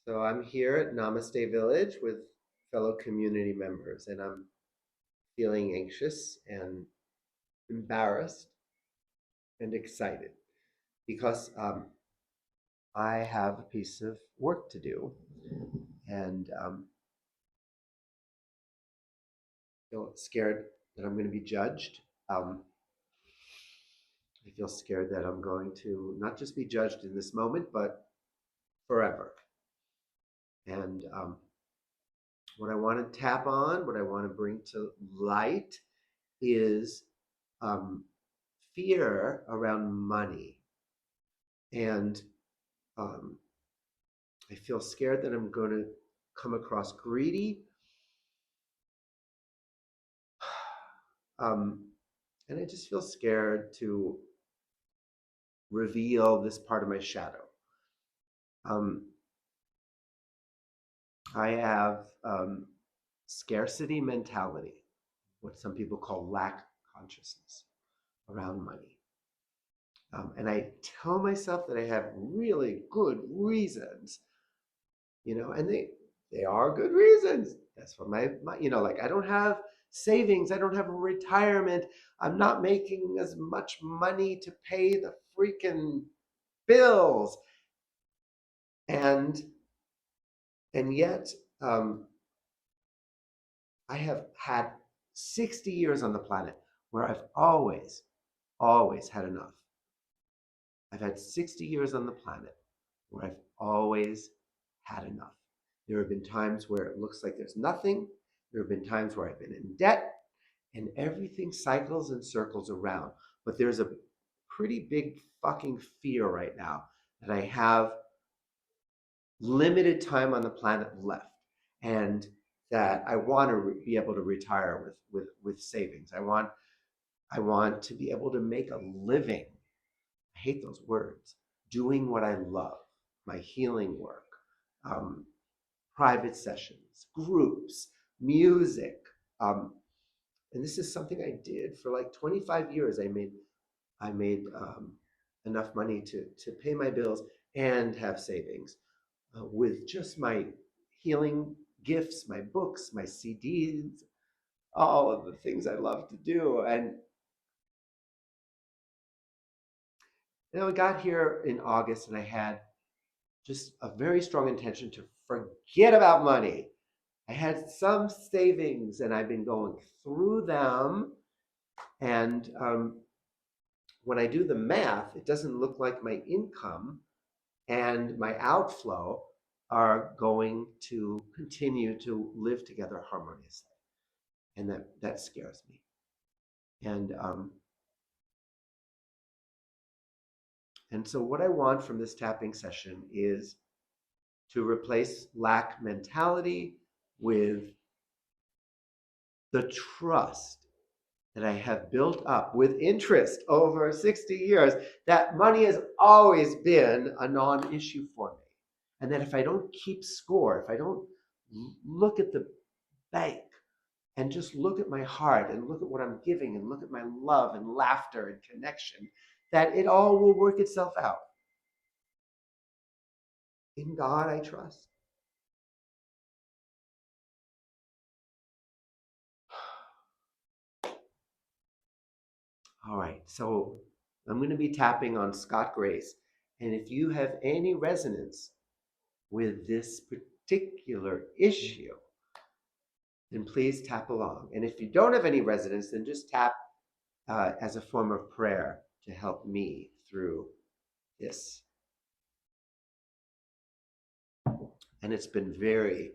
So I'm here at Namaste Village with fellow community members, and I'm feeling anxious and embarrassed and excited because I have a piece of work to do, and feel scared that I'm going to be judged. Um, I feel scared that I'm going to not just be judged in this moment, but forever. And what I want to tap on, what I want to bring to light is um, fear around money. And um, I feel scared that I'm going to come across greedy. Um, and I just feel scared to reveal this part of my shadow. Um, I have scarcity mentality, what some people call lack consciousness around money. And I tell myself that I have really good reasons, and they are good reasons. That's what my like I don't have savings, I don't have a retirement, I'm not making as much money to pay the freaking bills, and yet um, I have had 60 years on the planet where I've always had enough. I've had 60 years on the planet where I've always had enough. There have been times where it looks like there's nothing. There have been times where I've been in debt, and everything cycles and circles around. But there's a pretty big fucking fear right now that I have limited time on the planet left, and that I want to be able to retire with savings. I want to be able to make a living. I hate those words. Doing what I love, my healing work, um, private sessions, groups, music. And this is something I did for like 25 years. I made enough money to pay my bills and have savings with just my healing gifts, my books, my CDs, all of the things I love to do. And I got here in August, and I had just a very strong intention to forget about money. I had some savings, and I've been going through them. And when I do the math, it doesn't look like my income and my outflow are going to continue to live together harmoniously. And that scares me. And so what I want from this tapping session is to replace lack mentality with the trust that I have built up with interest over 60 years, that money has always been a non-issue for me. And that if I don't keep score, if I don't look at the bank and just look at my heart and look at what I'm giving and look at my love and laughter and connection, that it all will work itself out. In God I trust. All right, so I'm going to be tapping on Scott Grace. And if you have any resonance with this particular issue, then please tap along. And if you don't have any resonance, then just tap as a form of prayer to help me through this. And it's been very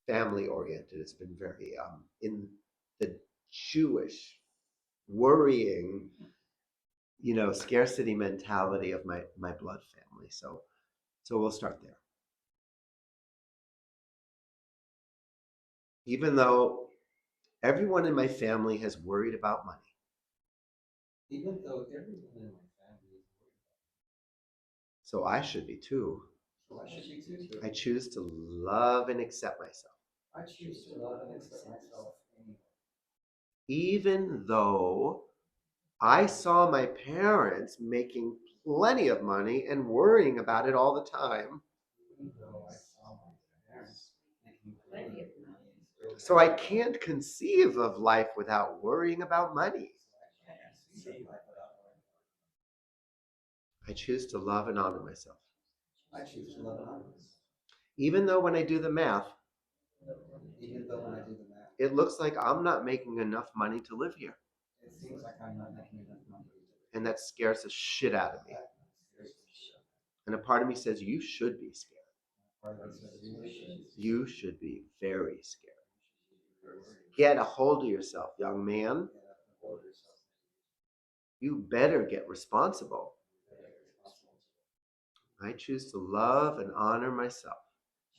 family oriented. It's been very in the Jewish worrying, scarcity mentality of my blood family. So we'll start there. Even though everyone in my family has worried about money. Even though everyone in my family is worried about So I should be too. so I should be too. I choose to love and accept myself. I choose to love and accept myself anyway. Even though I saw my parents making plenty of money and worrying about it all the time. even though I saw my parents making plenty of money and still So I can't conceive of life without worrying about money. I can't see life without money. I choose to love and honor myself. I choose to love and honor myself. Even though when I do the math, Even though when I do the math, it looks like I'm not making enough money to live here. it seems like I'm not making enough money to do it. And that scares the shit out of me. That scares the shit. And a part of me says, you should be scared. Part of me says, You should be very scared. You're worried. Get a hold of yourself, young man. Get up and hold yourself. You better get responsible. You're responsible. I choose to love and honor myself.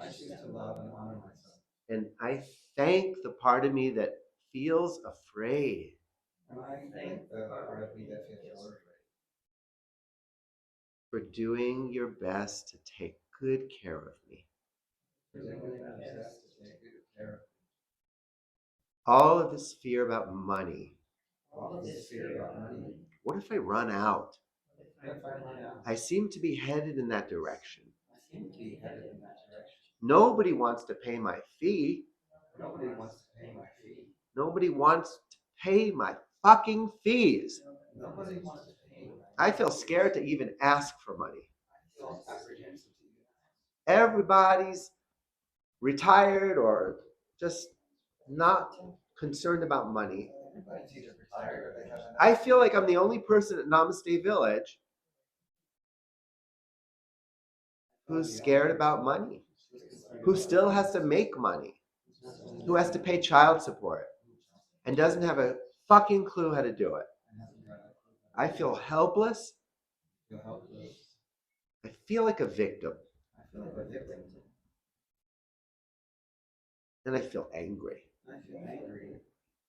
I choose to love and honor myself. And I thank the part of me that feels afraid. And I thank the part of me that feels afraid. For doing your best to take good care of me. For doing your best to take good care of me. All of this fear about money. All of this fear about money. What if I run out? What if I run out? I seem to be headed in that direction. I seem to be headed in that direction. Nobody wants to pay my fee. Nobody wants to pay my fee. Nobody wants to pay my fucking fees. Nobody wants to pay my I feel scared to even ask for money. I feel apprehensive to you. Everybody's retired or just not concerned about money. Everybody's either retired or they have enough. I feel like I'm the only person at Namaste Village who's scared about money, who still has to make money, who has to pay child support, and doesn't have a fucking clue how to do it. I feel helpless. Feel helpless. I feel like a victim. I feel like a victim. And I feel angry. I feel angry.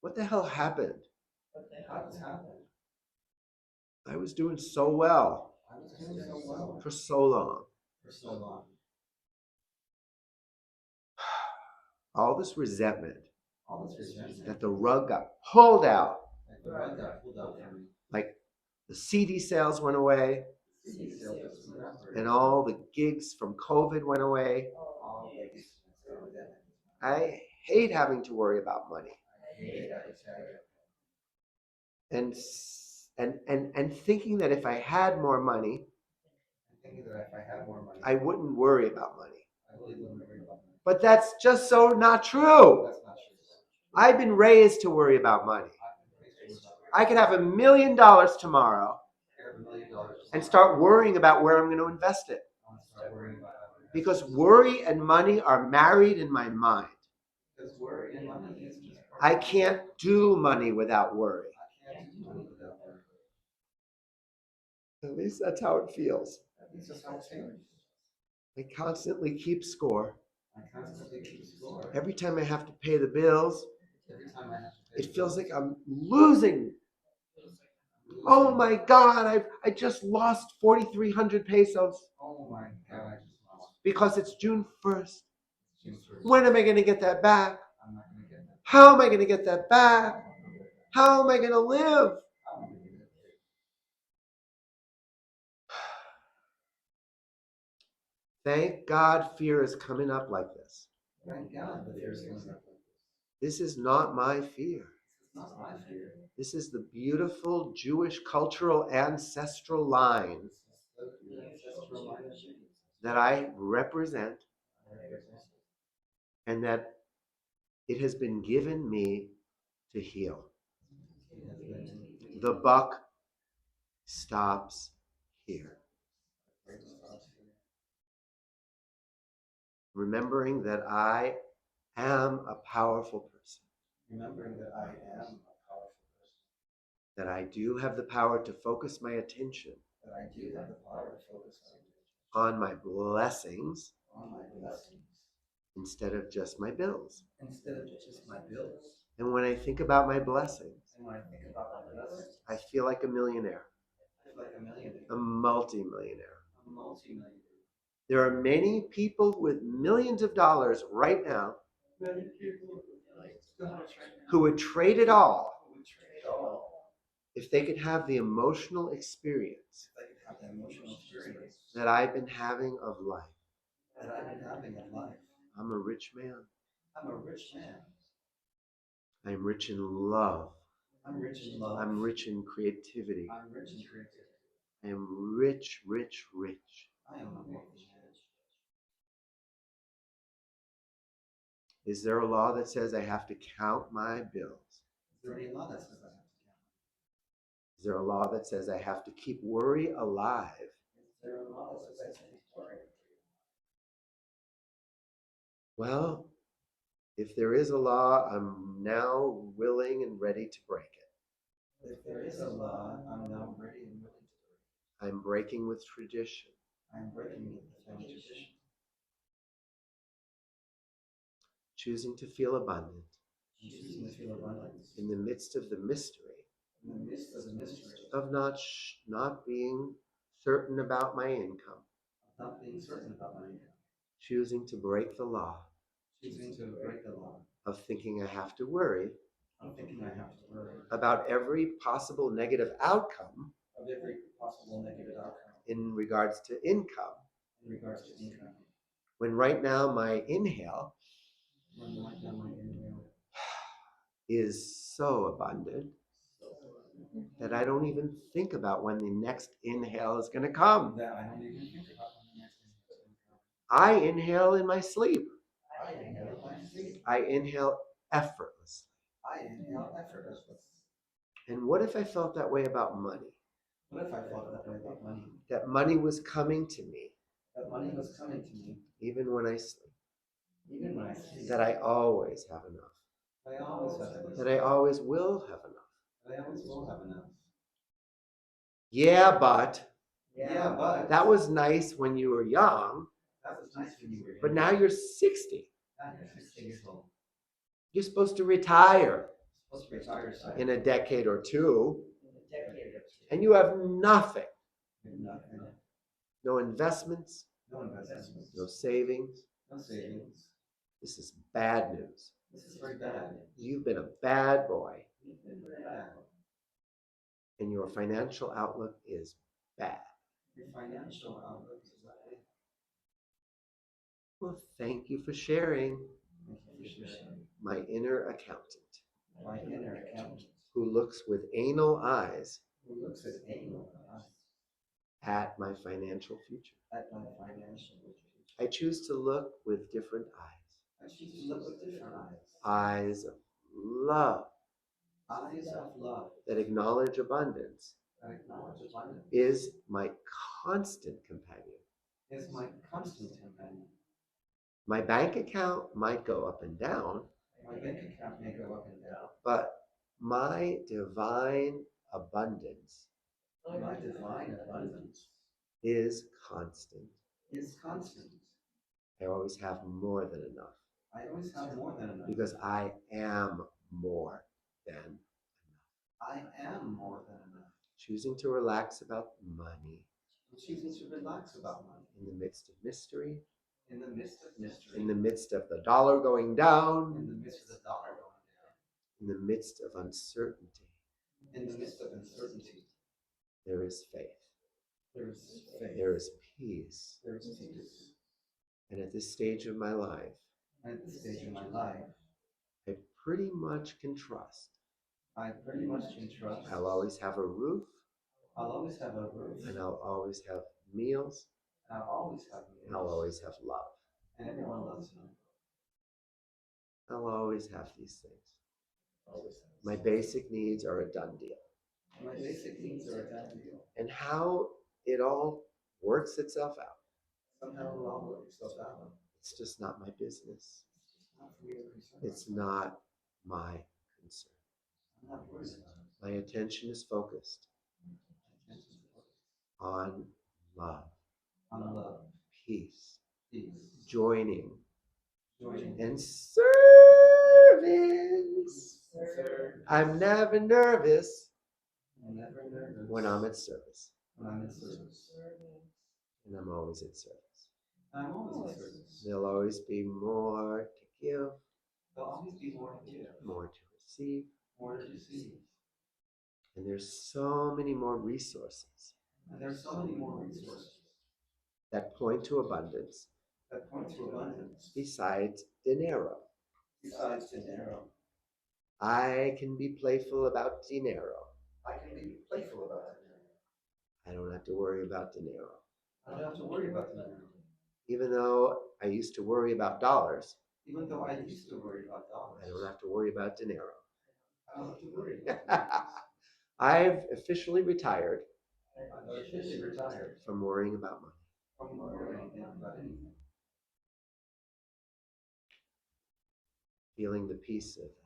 What the hell happened? How this happened? I was doing so well I was doing so well for so long. for so long. All this resentment All this resentment that the rug got pulled out. that the rug got pulled out from me. Like the CD sales went away, CD sales went up. and all the gigs from COVID went away. All the gigs went down. I hate having to worry about money. I hate that it's And thinking that if I had more money, thinking that if I had more money, I wouldn't worry about money. I really wouldn't worry about money. But that's just so not true. That's not true. I've been raised to worry about money. I could have $1 million tomorrow I have $1 million and start worrying about where I'm going to invest it. start worrying about it. Because worry and money are married in my mind. Because worry and money is just I can't do money without worry. I can't do money without worry. At least that's how it feels. At least that's how it feels. I constantly keep score. I constantly keep score. Every time I have to pay the bills, Every time I have to pay it feels like I'm losing. Oh my God, I just lost 4,300 pesos Oh my God, I just lost. because it's June 1st. June 1st. When am I going to get that back? I'm not going to get that. How am I going to get that back? How am I going to live? How am I going to get that? Thank God fear is coming up like this. Thank God the fear is coming up like this. This is not my fear. It's not my fear. This is the beautiful Jewish cultural ancestral line This is the ancestral line of Jews. that I represent, I represent. and that it has been given me to heal. It has been The buck stops here. Remembering that I am a powerful person, Remembering that I am a powerful person. that I do have the power to focus my attention That I do have the power to focus on my blessings on my blessings instead of just my bills. instead of just my bills. And when I think about my blessings, And when I think about my blessings, I feel like a millionaire, I feel like a millionaire, a multi-millionaire. a multi-millionaire. There are many people with millions of dollars right now Many people who would trade it all who would trade all if they could have the emotional experience if they could have the emotional experience that I've been having of life. that I've been having in life. I'm a rich man. I'm a rich man. I'm rich in love. I'm rich in love. I'm rich in creativity. I'm rich in creativity. I am rich, rich, rich. I am a wealthy man. Is there a law that says I have to count my bills? Is there any law that says I have to count? Is there a law that says I have to keep worry alive? Is there a law that says I have to keep worry? Well, if there is a law, I'm now willing and ready to break it. If there is a law, I'm now ready and willing to break it. I'm breaking with tradition. I'm breaking with the family tradition. Choosing to feel abundant. Choosing to feel abundance. In the midst of the mystery. In the midst of the mystery. Of not being certain about my income. Of not being certain about my income. Choosing to break the law. Choosing to break the law. Of thinking I have to worry. Of thinking I have to worry. About every possible negative outcome. Of every possible negative outcome. In regards to income. In regards to income. When right now my inhale is so abundant that I don't even think about when the next inhale is going to come. That I don't even think about when the next inhale is going to come. I inhale in my sleep. I inhale in my sleep. I inhale effortlessly. I inhale effortlessly. And what if I felt that way about money? What if I felt that way about money? That money was coming to me. That money was coming to me. Even when I sleep. Even when I sleep. That I always have enough. I always have enough. That I always will have enough. That I always will have enough. Yeah, but. Yeah, but. That was nice when you were young. That was nice when you were young. But now you're 60. Now you're 60 years old. You're supposed to retire. You're supposed to retire in a decade or two. In a decade or two. And you have nothing. Nothing. No investments. No investments. No savings. No savings. This is bad news. This is very bad. You've been a bad boy. You've been very bad. And your financial outlook is bad. Your financial outlook is bad. Well, thank you for sharing. Thank you for sharing. My inner accountant. My inner accountant. Who looks with anal eyes. Who looks with anal eyes. At my financial future. At my financial future. I choose to look with different eyes. I choose to look with different eyes. Eyes of love. Eyes of love. That acknowledge abundance. That acknowledge abundance. Is my constant companion. Is my constant companion. My bank account might go up and down. My bank account may go up and down. But my divine abundance. My divine abundance. Is constant. Is constant. I always have more than enough. I always have more than enough. Because I am more than enough. I am more than enough. Choosing to relax about money. Choosing to relax about money. In the midst of mystery. In the midst of mystery. In the midst of the dollar going down. In the midst of the dollar going down. In the midst of uncertainty. In the midst of uncertainty. There is faith. There is faith. There is peace. There is peace. And at this stage of my life. At this stage of my life. I pretty much can trust. I pretty much can trust. I'll always have a roof. I'll always have a roof. And I'll always have meals. And I'll always have meals. And I'll always have love. And everyone loves me. I'll always have these things. Always have. My basic needs are a done deal. My basic needs are a done deal. And how it all works itself out. Somehow it all works itself out. It's just not my business. Not for me to concern. It's not my concern. I'm not worried about it. My attention is focused on love, on love, peace, peace, joining, and service. I'm never nervous when I'm at service. And I'm always at service. I'm always at service. There'll always be more to give. There'll always be more to give. More to receive. More to receive. And there's so many more resources. And there's so many more resources. That point to abundance. that point to abundance. Besides dinero. Besides dinero. I can be playful about dinero. I can be playful about dinero. I don't have to worry about dinero. I don't have to worry about dinero. Even though I used to worry about dollars, Even though I used to worry about dollars, I don't have to worry about dinero. I don't have to worry about dinero. I've officially retired I'm officially retired from worrying about money. from worrying about anything. Feeling the peace of that.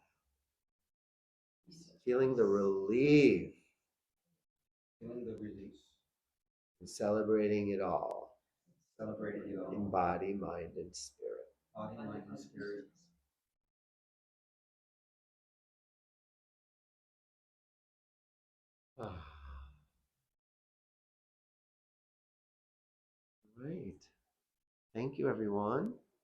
Feeling the relief. Feeling the relief. And celebrating it all. Celebrating it all. In body, mind, and spirit. Body, mind, and spirit. Great. Thank you, everyone.